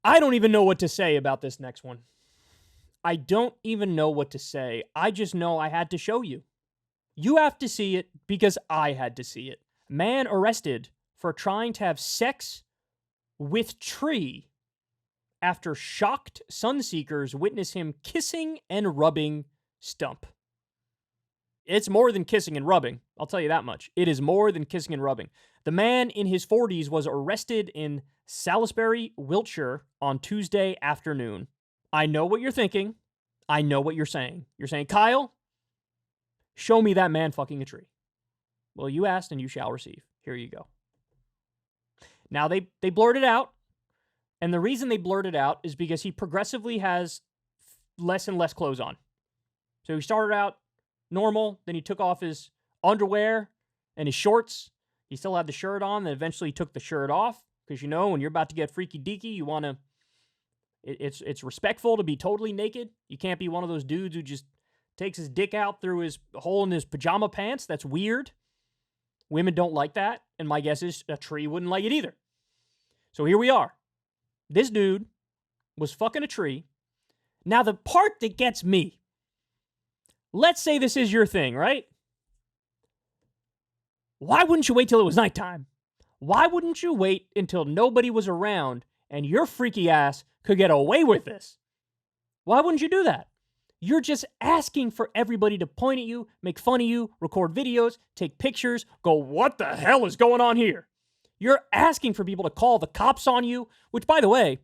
I don't even know what to say about this next one. I don't even know what to say. I just know I had to show you. You have to see it because I had to see it. Man arrested for trying to have sex with tree after shocked sunseekers witness him kissing and rubbing stump. It's more than kissing and rubbing. I'll tell you that much. It is more than kissing and rubbing. The man in his 40s was arrested in Salisbury, Wiltshire on Tuesday afternoon. I know what you're thinking. I know what you're saying. You're saying, Kyle, show me that man fucking a tree. Well, you asked and you shall receive. Here you go. Now, they blurted out, and the reason they blurted out is because he progressively has less and less clothes on. So he started out normal, then he took off his underwear and his shorts. He still had the shirt on, then eventually he took the shirt off, because, you know, when you're about to get freaky deaky, you want to, it's respectful to be totally naked. You can't be one of those dudes who just takes his dick out through his hole in his pajama pants. That's weird. Women don't like that, and my guess is a tree wouldn't like it either. So here we are. This dude was fucking a tree. Now, the part that gets me, let's say this is your thing, right? Why wouldn't you wait till it was nighttime? Why wouldn't you wait until nobody was around and your freaky ass could get away with this? Why wouldn't you do that? You're just asking for everybody to point at you, make fun of you, record videos, take pictures, go, what the hell is going on here? You're asking for people to call the cops on you, which, by the way,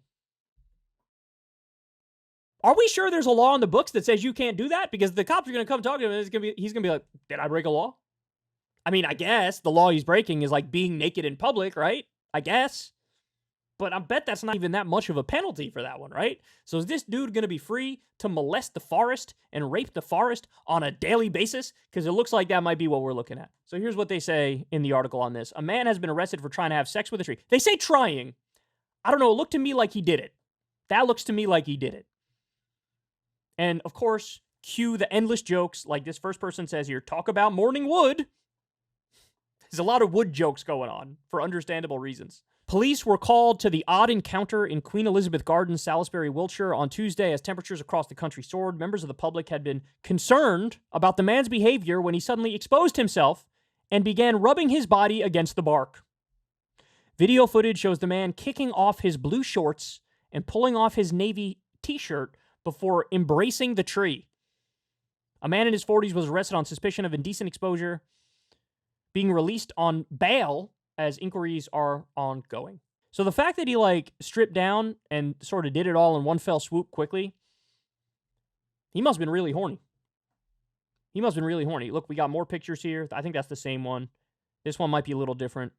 are we sure there's a law in the books that says you can't do that? Because the cops are going to come talk to him and he's going to be like, did I break a law? I mean, I guess the law he's breaking is like being naked in public, right? I guess. But I bet that's not even that much of a penalty for that one, right? So is this dude going to be free to molest the forest and rape the forest on a daily basis? Because it looks like that might be what we're looking at. So here's what they say in the article on this. A man has been arrested for trying to have sex with a tree. They say trying. I don't know. It looked to me like he did it. That looks to me like he did it. And, of course, cue the endless jokes like this first person says here. Talk about morning wood. There's a lot of wood jokes going on for understandable reasons. Police were called to the odd encounter in Queen Elizabeth Gardens, Salisbury, Wiltshire on Tuesday as temperatures across the country soared. Members of the public had been concerned about the man's behavior when he suddenly exposed himself and began rubbing his body against the bark. Video footage shows the man kicking off his blue shorts and pulling off his navy t-shirt before embracing the tree. A man in his 40s was arrested on suspicion of indecent exposure, being released on bail as inquiries are ongoing. So the fact that he, stripped down and sort of did it all in one fell swoop quickly, he must have been really horny. He must have been really horny. Look, we got more pictures here. I think that's the same one. This one might be a little different.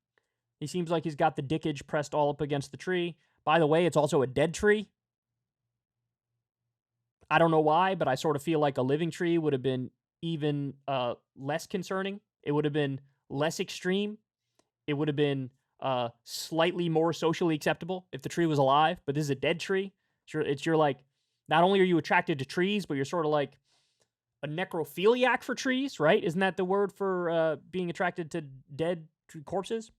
He seems like he's got the dickage pressed all up against the tree. By the way, it's also a dead tree. I don't know why, but I sort of feel like a living tree would have been even less concerning. It would have been less extreme. It would have been slightly more socially acceptable if the tree was alive, but this is a dead tree. You're like, not only are you attracted to trees, but you're sort of like a necrophiliac for trees, right? Isn't that the word for being attracted to dead corpses?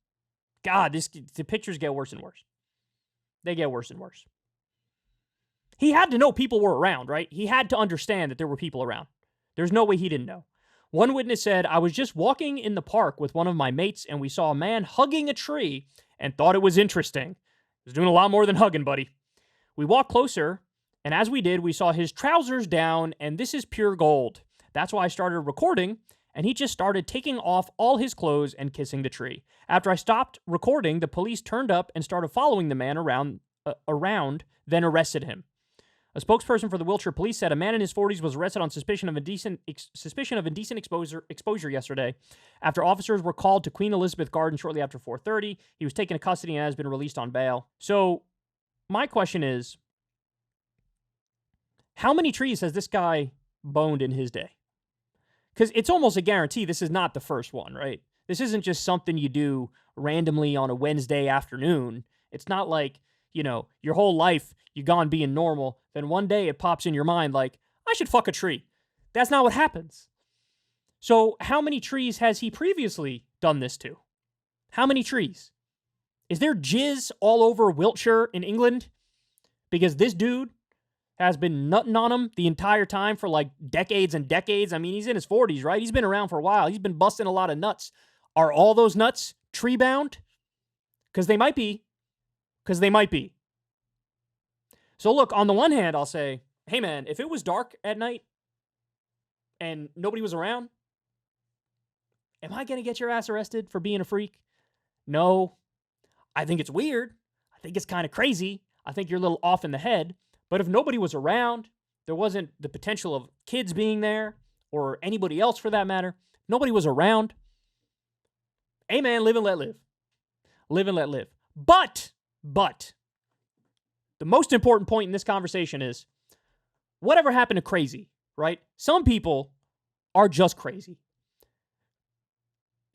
God, the pictures get worse and worse. They get worse and worse. He had to know people were around, right? He had to understand that there were people around. There's no way he didn't know. One witness said, I was just walking in the park with one of my mates and we saw a man hugging a tree and thought it was interesting. He was doing a lot more than hugging, buddy. We walked closer, and as we did, we saw his trousers down, and this is pure gold. That's why I started recording, and he just started taking off all his clothes and kissing the tree. After I stopped recording, the police turned up and started following the man around, then arrested him. A spokesperson for the Wiltshire Police said a man in his 40s was arrested on suspicion of indecent exposure yesterday after officers were called to Queen Elizabeth Gardens shortly after 4:30. He was taken to custody and has been released on bail. So my question is, how many trees has this guy boned in his day? Because it's almost a guarantee this is not the first one, right? This isn't just something you do randomly on a Wednesday afternoon. It's not like, your whole life you've gone being normal, then one day it pops in your mind like, I should fuck a tree. That's not what happens. So how many trees has he previously done this to? How many trees? Is there jizz all over Wiltshire in England? because this dude has been nutting on him the entire time for like decades and decades. I mean, he's in his 40s, right? He's been around for a while. He's been busting a lot of nuts. Are all those nuts tree bound? Because they might be. So look, on the one hand, I'll say, hey man, if it was dark at night and nobody was around, am I going to get your ass arrested for being a freak? No. I think it's weird. I think it's kind of crazy. I think you're a little off in the head. But if nobody was around, there wasn't the potential of kids being there or anybody else for that matter. Nobody was around. Hey man, live and let live. Live and let live. But, the most important point in this conversation is, whatever happened to crazy, right? Some people are just crazy.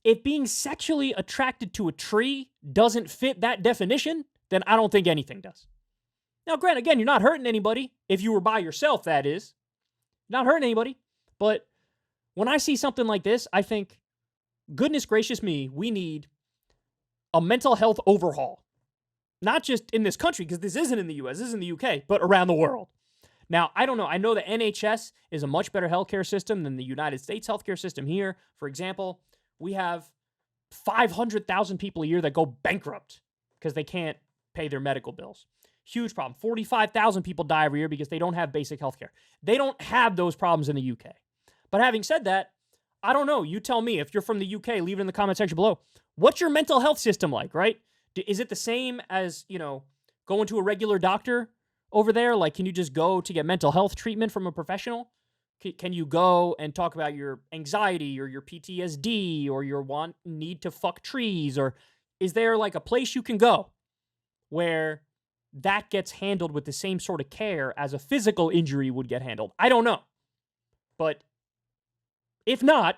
If being sexually attracted to a tree doesn't fit that definition, then I don't think anything does. Now, granted, again, you're not hurting anybody. If you were by yourself, that is. Not hurting anybody. But when I see something like this, I think, goodness gracious me, we need a mental health overhaul. Not just in this country, because this isn't in the US, this is in the UK, but around the world. Now, I don't know. I know the NHS is a much better healthcare system than the United States healthcare system here. For example, we have 500,000 people a year that go bankrupt because they can't pay their medical bills. Huge problem. 45,000 people die every year because they don't have basic healthcare. They don't have those problems in the UK. But having said that, I don't know. You tell me. If you're from the UK, leave it in the comment section below. What's your mental health system like, right? Is it the same as, going to a regular doctor over there? Like, can you just go to get mental health treatment from a professional? Can you go and talk about your anxiety or your PTSD or your need to fuck trees? Or is there like a place you can go where that gets handled with the same sort of care as a physical injury would get handled? I don't know. But if not,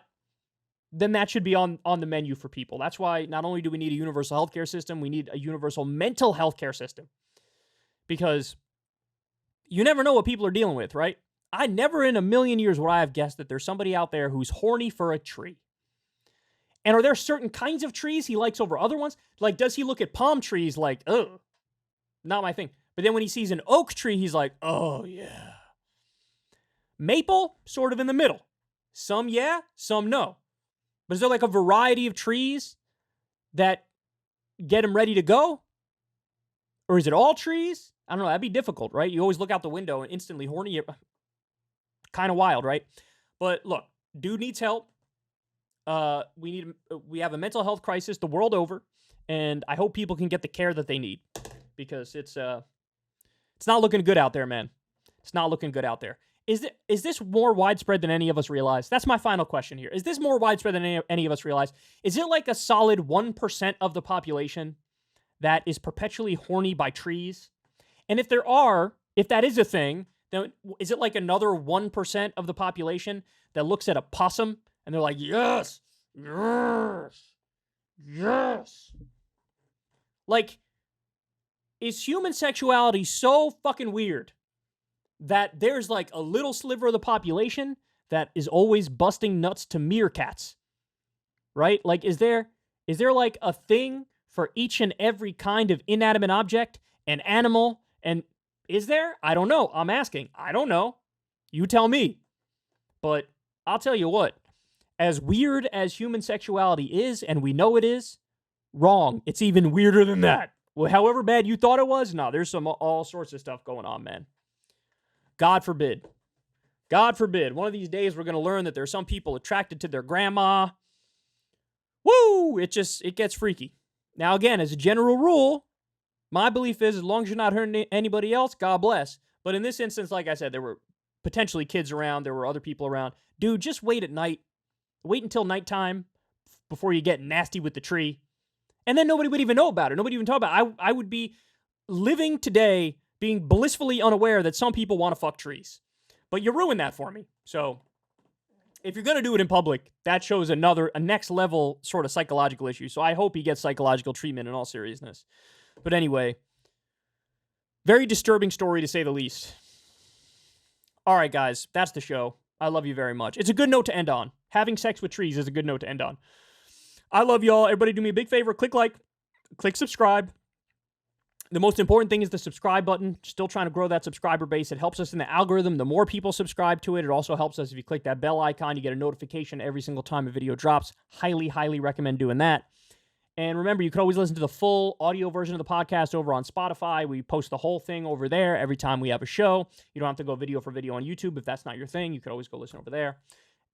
then that should be on the menu for people. That's why not only do we need a universal healthcare system, we need a universal mental health care system. Because you never know what people are dealing with, right? I never in a million years would I have guessed that there's somebody out there who's horny for a tree. And are there certain kinds of trees he likes over other ones? Like, does he look at palm trees like, ugh, not my thing. But then when he sees an oak tree, he's like, oh, yeah. Maple, sort of in the middle. Some yeah, some no. But is there like a variety of trees that get him ready to go? Or is it all trees? I don't know. That'd be difficult, right? You always look out the window and instantly horny. Kind of wild, right? But look, dude needs help. We have a mental health crisis the world over, and I hope people can get the care that they need, because it's not looking good out there, man. It's not looking good out there. Is this more widespread than any of us realize? That's my final question here. Is this more widespread than any of us realize? Is it like a solid 1% of the population that is perpetually horny by trees? And if that is a thing, then is it like another 1% of the population that looks at a possum and they're like, yes, yes, yes? Like, is human sexuality so fucking weird that there's like a little sliver of the population that is always busting nuts to meerkats, right? Like, is there like a thing for each and every kind of inanimate object and animal? And is there? I don't know. I'm asking. I don't know. You tell me. But I'll tell you what, as weird as human sexuality is, and we know it is, wrong. It's even weirder than that. Well, however bad you thought it was, no, there's all sorts of stuff going on, man. God forbid. God forbid. One of these days we're going to learn that there's some people attracted to their grandma. Woo! It gets freaky. Now, again, as a general rule, my belief is as long as you're not hurting anybody else, God bless. But in this instance, like I said, there were potentially kids around. There were other people around. Dude, just wait at night. Wait until nighttime before you get nasty with the tree. And then nobody would even know about it. Nobody even talk about it. I would be living today being blissfully unaware that some people want to fuck trees. But you ruined that for me. So if you're going to do it in public, that shows a next level sort of psychological issue. So I hope he gets psychological treatment in all seriousness. But anyway, very disturbing story to say the least. All right, guys, that's the show. I love you very much. It's a good note to end on. Having sex with trees is a good note to end on. I love y'all. Everybody do me a big favor. Click like, click subscribe. The most important thing is the subscribe button. Still trying to grow that subscriber base. It helps us in the algorithm. The more people subscribe to it, it also helps us if you click that bell icon. You get a notification every single time a video drops. Highly, highly recommend doing that. And remember, you could always listen to the full audio version of the podcast over on Spotify. We post the whole thing over there every time we have a show. You don't have to go video for video on YouTube. If that's not your thing, you could always go listen over there.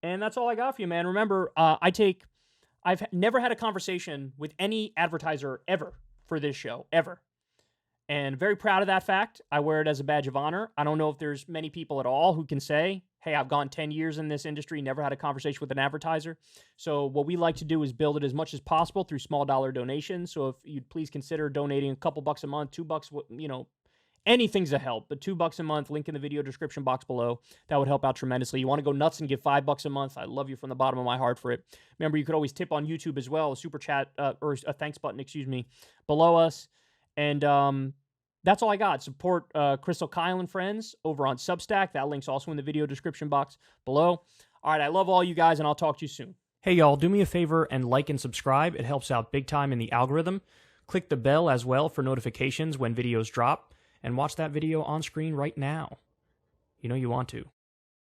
And that's all I got for you, man. Remember, I've never had a conversation with any advertiser ever for this show, ever. And very proud of that fact. I wear it as a badge of honor. I don't know if there's many people at all who can say, hey, I've gone 10 years in this industry, never had a conversation with an advertiser. So what we like to do is build it as much as possible through small dollar donations. So if you'd please consider donating a couple bucks a month, $2, anything's a help, but $2 a month, link in the video description box below. That would help out tremendously. You want to go nuts and give $5 a month? I love you from the bottom of my heart for it. Remember, you could always tip on YouTube as well, a super chat or a thanks button, below us. And that's all I got. Support Crystal, Kyle, and friends over on Substack. That link's also in the video description box below. All right, I love all you guys, and I'll talk to you soon. Hey, y'all, do me a favor and like and subscribe. It helps out big time in the algorithm. Click the bell as well for notifications when videos drop, and watch that video on screen right now. You know you want to.